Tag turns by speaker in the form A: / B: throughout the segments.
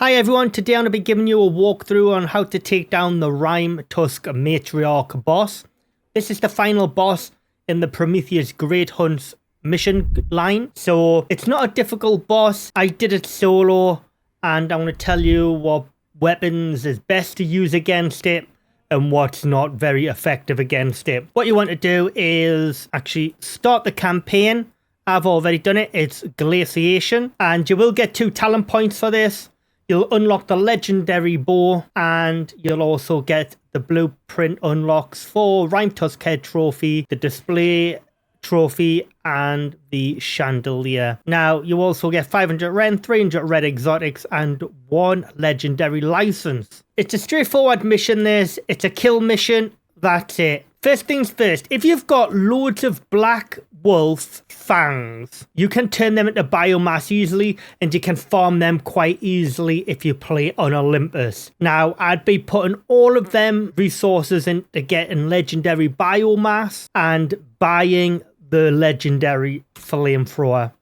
A: Hi everyone, today I'm going to be giving you a walkthrough on how to take down the Rimetusk Matriarch boss. This is the final boss in the Prometheus Great Hunts mission line. So it's not a difficult boss. I did it solo and I'm going to tell you what weapons is best to use against it and what's not very effective against it. What you want to do is actually start the campaign. I've already done it. It's Glaciation and you will get 2 talent points for this. You'll unlock the legendary bow and you'll also get the blueprint unlocks for Rimetusk head trophy, the display trophy and the chandelier. Now you also get 500 ren, 300 red exotics and 1 legendary license. It's a straightforward mission this. It's a kill mission. That's it. First things first, if you've got loads of black wolf fangs, you can turn them into biomass easily and you can farm them quite easily if you play on Olympus. Now, I'd be putting all of them resources into getting legendary biomass and buying the legendary flamethrower.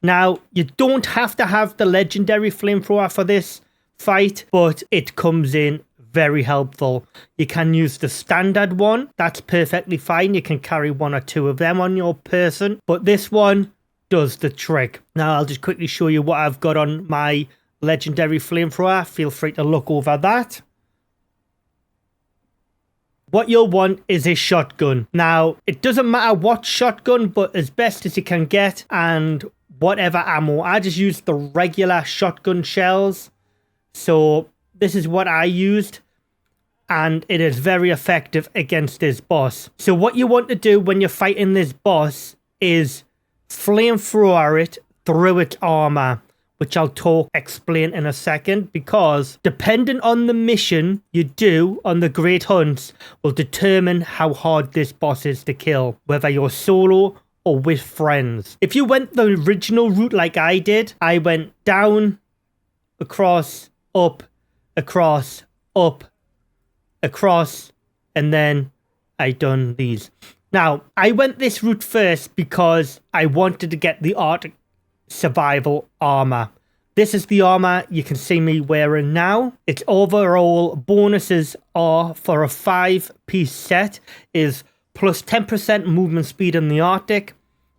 A: Now, you don't have to have the legendary flamethrower for this fight, but it comes in very helpful. You can use the standard one. That's perfectly fine. You can carry 1 or 2 of them on your person. But this one does the trick. Now, I'll just quickly show you what I've got on my legendary flamethrower. Feel free to look over that. What you'll want is a shotgun. Now, it doesn't matter what shotgun, but as best as you can get and whatever ammo. I just used the regular shotgun shells. So this is what I used, and it is very effective against this boss. So what you want to do when you're fighting this boss is flamethrower it through its armor, which I'll explain in a second, because depending on the mission you do on the Great Hunts will determine how hard this boss is to kill, whether you're solo or with friends. If you went the original route like I did, I went down, across, up, across, up, across, and then I done these. Now, I went this route first because I wanted to get the Arctic survival armor. This is the armor you can see me wearing now. Its overall bonuses are for a 5-piece set is plus 10% movement speed in the Arctic,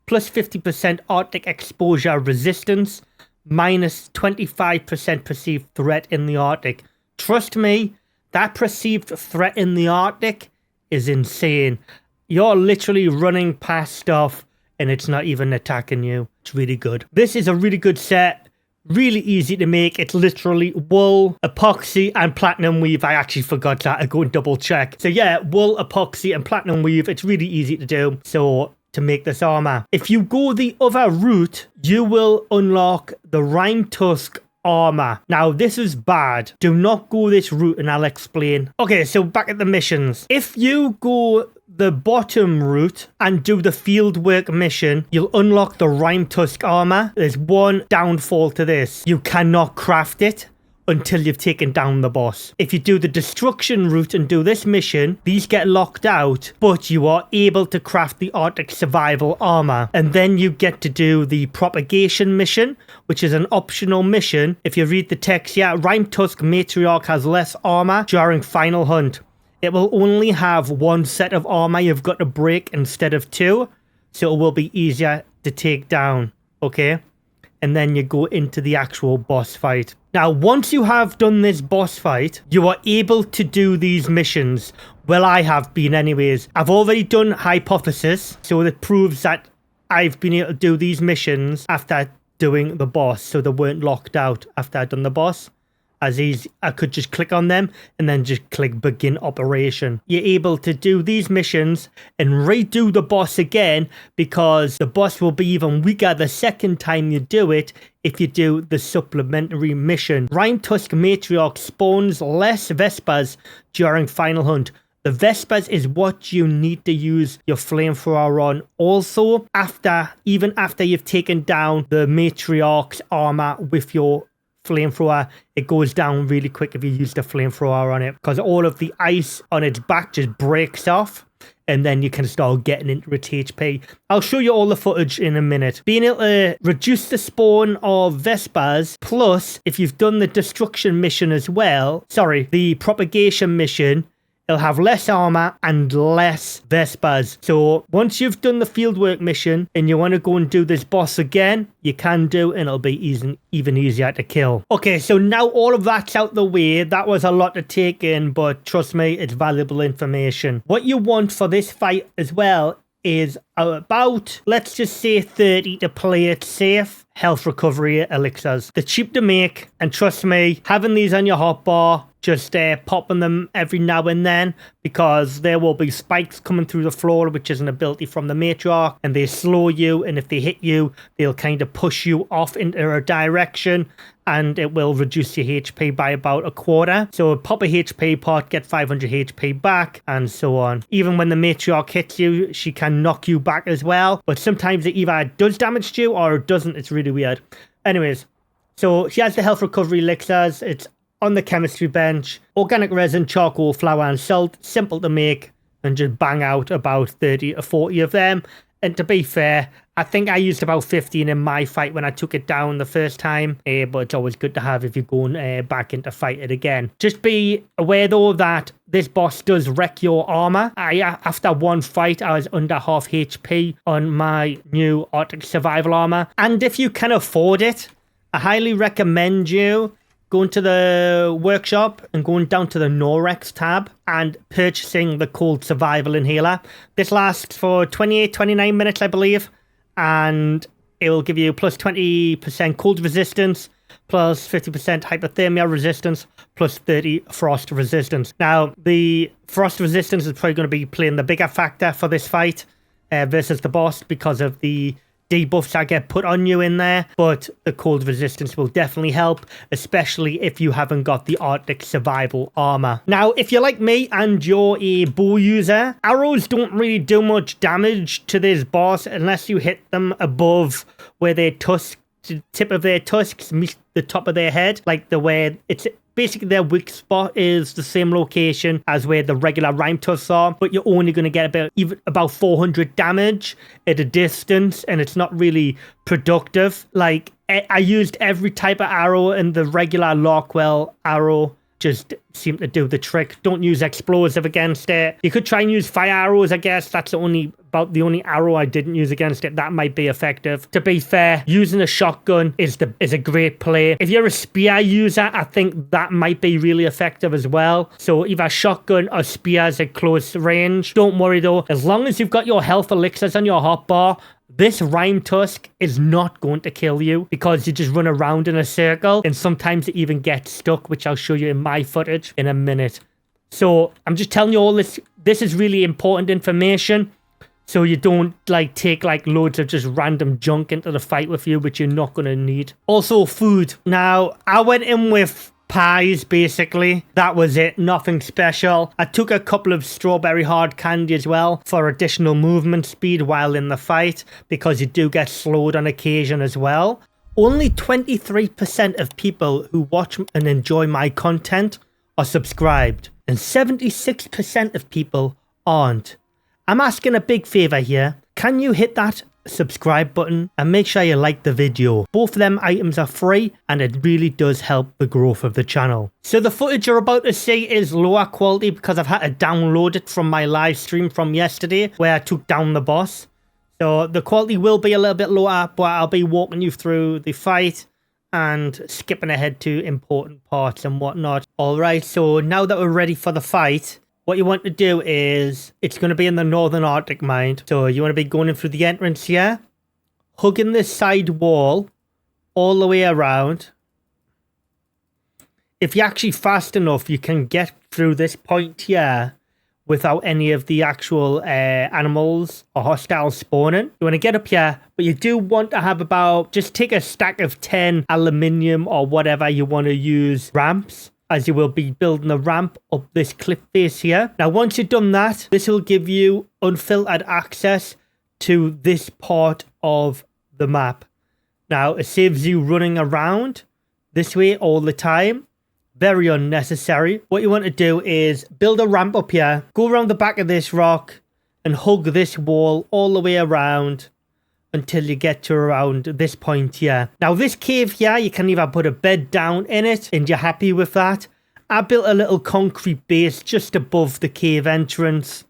A: plus 50% Arctic exposure resistance, minus 25% perceived threat in the Arctic. Trust me, that perceived threat in the Arctic is insane. You're literally running past stuff and it's not even attacking you. It's really good. This is a really good set. Really easy to make. It's literally wool, epoxy, and platinum weave. I actually forgot that. I go and double check. So yeah, wool, epoxy, and platinum weave. It's really easy to do. So to make this armor. If you go the other route, you will unlock the Rimetusk armor. Now, this is bad. Do not go this route and I'll explain. Okay, so back at the missions. If you go the bottom route and do the fieldwork mission, you'll unlock the Rimetusk armor. There's one downfall to this. You cannot craft it until you've taken down the boss. If you do the destruction route and do this mission, these get locked out, but you are able to craft the Arctic survival armor. And then you get to do the propagation mission, which is an optional mission. If you read the text, yeah, Rimetusk Matriarch has less armor during final hunt. It will only have 1 set of armor you've got to break instead of 2, so it will be easier to take down, okay? And then you go into the actual boss fight. Now, once you have done this boss fight, you are able to do these missions. Well, I have been anyways. I've already done Hypothesis, so it proves that I've been able to do these missions after doing the boss. So they weren't locked out after I'd done the boss. As easy, I could just click on them and then just click begin operation. You're able to do these missions and redo the boss again because the boss will be even weaker the second time you do it if you do the supplementary mission. Rimetusk Matriarch spawns less Vespers during final hunt. The Vespers is what you need to use your flamethrower on. Also, even after you've taken down the Matriarch's armor with your flamethrower, it goes down really quick if you use the flamethrower on it because all of the ice on its back just breaks off. and then you can start getting into its HP. I'll show you all the footage in a minute. Being able to reduce the spawn of Vespers, plus if you've done the destruction mission as well, sorry, the propagation mission, it'll have less armor and less Vespers. So once you've done the fieldwork mission and you want to go and do this boss again, you can do, and it'll be even easier to kill. Okay, so now all of that's out the way. That was a lot to take in, but trust me, it's valuable information. What you want for this fight as well is about, let's just say 30 to play it safe, health recovery elixirs. They're cheap to make, and trust me, having these on your hotbar, just popping them every now and then, because there will be spikes coming through the floor, which is an ability from the matriarch, and they slow you, and if they hit you, they'll kind of push you off into a direction, and it will reduce your HP by about a quarter. So pop a HP pot, get 500 HP back, and so on. Even when the matriarch hits you, she can knock you back as well, but sometimes it either does damage to you or it doesn't. It's really weird. Anyways, so she has the health recovery elixirs. It's on the chemistry bench, organic resin, charcoal, flour and salt, simple to make, and just bang out about 30 to 40 of them. And to be fair, I think I used about 15 in my fight when I took it down the first time, but it's always good to have if you're going back in to fight it again. Just be aware though that this boss does wreck your armor. After one fight, I was under half HP on my new Arctic survival armor. And if you can afford it, I highly recommend you going to the workshop and going down to the Norex tab and purchasing the cold survival inhaler. This lasts for 28-29 minutes, I believe, and it will give you plus 20% cold resistance, plus 50% hypothermia resistance, plus 30 frost resistance. Now, the frost resistance is probably going to be playing the bigger factor for this fight versus the boss because of the debuffs that get put on you in there, but the cold resistance will definitely help, especially if you haven't got the Arctic survival armor. Now, if you're like me and you're a bow user, arrows don't really do much damage to this boss unless you hit them above where their tusks, the tip of their tusks meet the top of their head, like the way it's basically their weak spot is the same location as where the regular Rimetusks are, but you're only going to get about 400 damage at a distance, and it's not really productive. Like, I used every type of arrow, and the regular Larkwell arrow just seemed to do the trick. Don't use explosive against it. You could try and use fire arrows, I guess. That's the only arrow I didn't use against it. That might be effective. To be fair, using a shotgun is a great play. If you're a spear user, I think that might be really effective as well. So either shotgun or spears at close range. Don't worry though, as long as you've got your health elixirs on your hotbar, this Rimetusk is not going to kill you because you just run around in a circle, and sometimes it even gets stuck, which I'll show you in my footage in a minute. So I'm just telling you all this. This is really important information, so you don't take loads of just random junk into the fight with you, which you're not going to need. Also, food. Now, I went in with pies, basically. That was it. Nothing special. I took a couple of strawberry hard candy as well for additional movement speed while in the fight, because you do get slowed on occasion as well. Only 23% of people who watch and enjoy my content are subscribed, and 76% of people aren't. I'm asking a big favor here. Can you hit that subscribe button and make sure you like the video? Both of them items are free, and it really does help the growth of the channel. So the footage you're about to see is lower quality because I've had to download it from my live stream from yesterday where I took down the boss. So the quality will be a little bit lower, but I'll be walking you through the fight and skipping ahead to important parts and whatnot. Alright, so now that we're ready for the fight, what you want to do is, it's going to be in the Northern Arctic Mine. So you want to be going in through the entrance here, hugging this side wall all the way around. If you're actually fast enough, you can get through this point here without any of the actual animals or hostiles spawning. You want to get up here, but you do want to have just take a stack of 10 aluminium or whatever you want to use ramps, as you will be building a ramp up this cliff face here. Now, once you've done that, this will give you unfiltered access to this part of the map. Now, it saves you running around this way all the time. Very unnecessary. What you want to do is build a ramp up here, go around the back of this rock, and hug this wall all the way around until you get to around this point here. Now this cave here, you can either put a bed down in it and you're happy with that. I built a little concrete base just above the cave entrance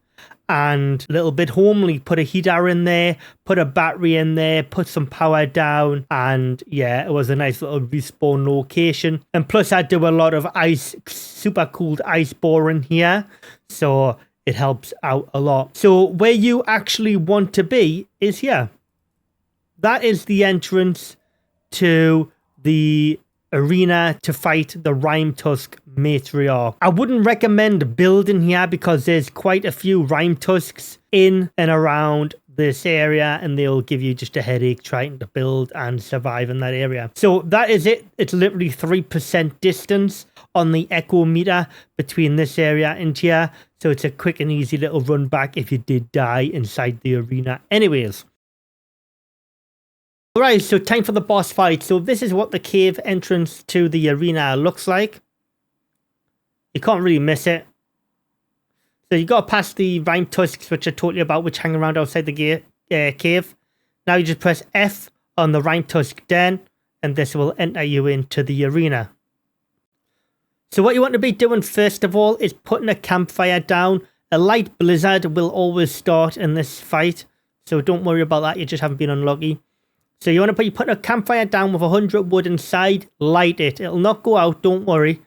A: and a little bit homely, put a heater in there, put a battery in there, put some power down, and yeah, it was a nice little respawn location. And plus I do a lot of ice, super cooled ice boring here, so it helps out a lot. So where you actually want to be is here. That is the entrance to the arena to fight the Rimetusk Matriarch. I wouldn't recommend building here because there's quite a few Rimetusks in and around this area and they'll give you just a headache trying to build and survive in that area. So that is it. It's literally 3% distance on the echo meter between this area and here. So it's a quick and easy little run back if you did die inside the arena anyways. Alright, so time for the boss fight. So this is what the cave entrance to the arena looks like. You can't really miss it. So you got past the Rimetusks, which I told you about, which hang around outside the cave. Now you just press F on the Rimetusk den, and this will enter you into the arena. So what you want to be doing first of all is putting a campfire down. A light blizzard will always start in this fight, so don't worry about that, you just haven't been unlucky. So you want to put a campfire down with 100 wood inside, light it. It'll not go out, don't worry.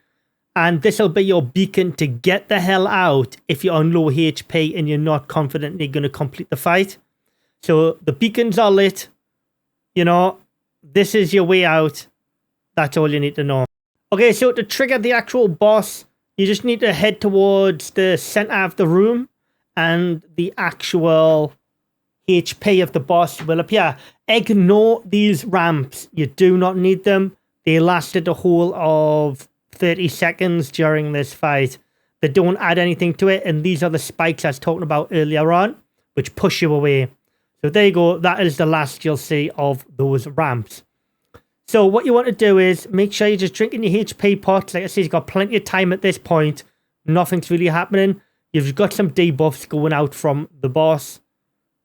A: And this will be your beacon to get the hell out if you're on low HP and you're not confident you're going to complete the fight. So the beacons are lit. You know, this is your way out. That's all you need to know. Okay, so to trigger the actual boss, you just need to head towards the center of the room and the actual HP of the boss will appear. Ignore these ramps. You do not need them. They lasted a whole of 30 seconds during this fight. They don't add anything to it, and these are the spikes I was talking about earlier on, which push you away. So there you go. That is the last you'll see of those ramps. So what you want to do is make sure you're just drinking your HP pots. Like I said, you've got plenty of time at this point. Nothing's really happening. You've got some debuffs going out from the boss.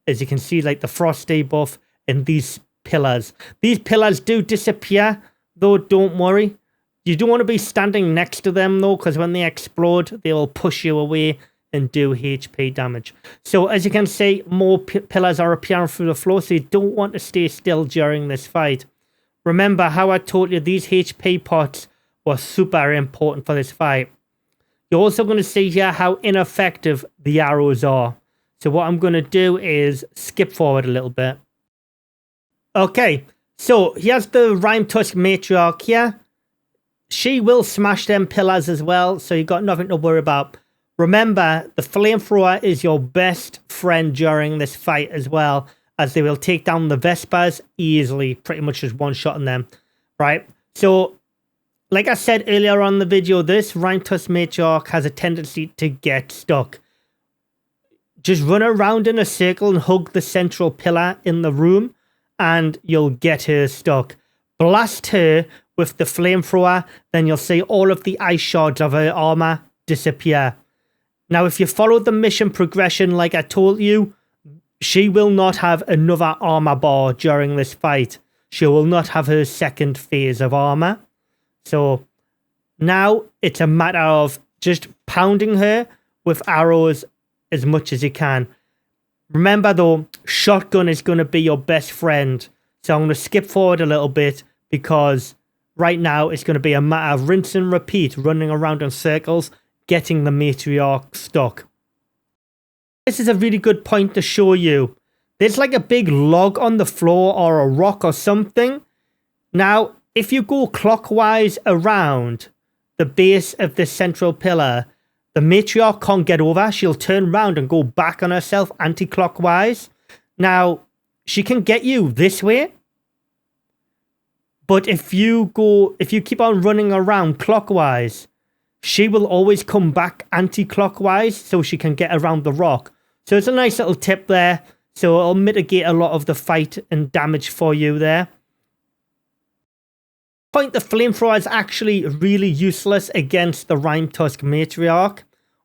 A: As you can see, like the frost debuff and these pillars. These pillars do disappear, though, don't worry. You don't want to be standing next to them, though, because when they explode, they will push you away and do HP damage. So, as you can see, more pillars are appearing through the floor, so you don't want to stay still during this fight. Remember how I told you these HP pots were super important for this fight. You're also going to see here how ineffective the arrows are. So what I'm going to do is skip forward a little bit. Okay, so here's the Rimetusk Matriarch here. She will smash them pillars as well, so you've got nothing to worry about. Remember, the flamethrower is your best friend during this fight as well, as they will take down the Vespers easily, pretty much just one-shotting them, right? So, like I said earlier on in the video, this Rimetusk Matriarch has a tendency to get stuck. Just run around in a circle and hug the central pillar in the room and you'll get her stuck. Blast her with the flamethrower, then you'll see all of the ice shards of her armor disappear. Now, if you follow the mission progression like I told you, she will not have another armor bar during this fight. She will not have her second phase of armor. So now it's a matter of just pounding her with arrows as much as you can. Remember though, shotgun is going to be your best friend. So I'm going to skip forward a little bit because right now it's going to be a matter of rinse and repeat, running around in circles, getting the Matriarch stuck. This is a really good point to show you. There's like a big log on the floor or a rock or something. Now, if you go clockwise around the base of this central pillar, the Matriarch can't get over. She'll turn around and go back on herself anti-clockwise. Now, she can get you this way. But if you keep on running around clockwise, she will always come back anti-clockwise so she can get around the rock. So it's a nice little tip there. So it'll mitigate a lot of the fight and damage for you there. The flamethrower is actually really useless against the Rimetusk Matriarch.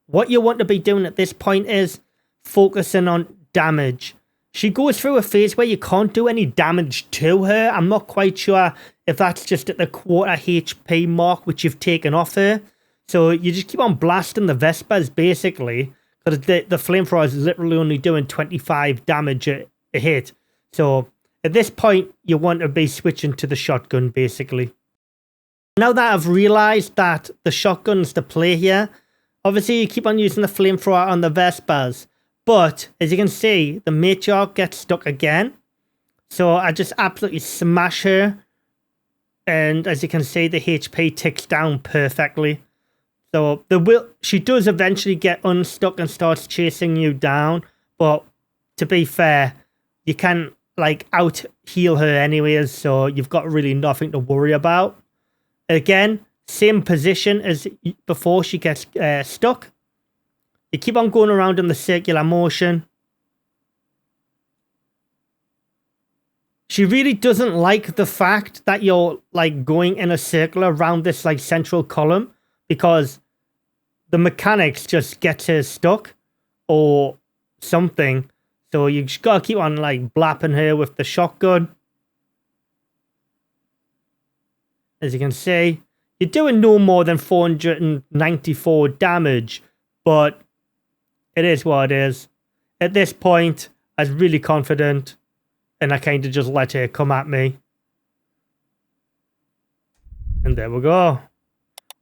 A: What you want to be doing at this point is focusing on damage. She goes through a phase where you can't do any damage to her. I'm not quite sure if that's just at the quarter HP mark, which you've taken off her. So you just keep on blasting the Vespers, basically. Because the flamethrower is literally only doing 25 damage a hit. So at this point, you want to be switching to the shotgun, basically. Now that I've realized that the shotgun's the play here, obviously you keep on using the flamethrower on the Vespers. But as you can see, the matriarch gets stuck again. So I just absolutely smash her. And as you can see, the HP ticks down perfectly. So she does eventually get unstuck and starts chasing you down. But to be fair, you can like out heal her anyways. So you've got really nothing to worry about. Again, same position as before she gets stuck. You keep on going around in the circular motion. She really doesn't like the fact that you're like going in a circle around this like central column, because the mechanics just gets her stuck or something. So you just gotta keep on like blapping her with the shotgun. As you can see, you're doing no more than 494 damage, but it is what it is. At this point, I was really confident, and I kind of just let her come at me. And there we go.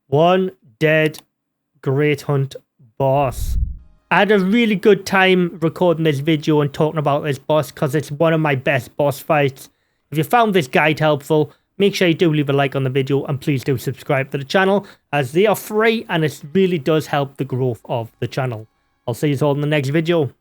A: One dead Great Hunt boss. I had a really good time recording this video and talking about this boss because it's one of my best boss fights. If you found this guide helpful, make sure you do leave a like on the video and please do subscribe to the channel, as they are free and it really does help the growth of the channel. I'll see you all in the next video.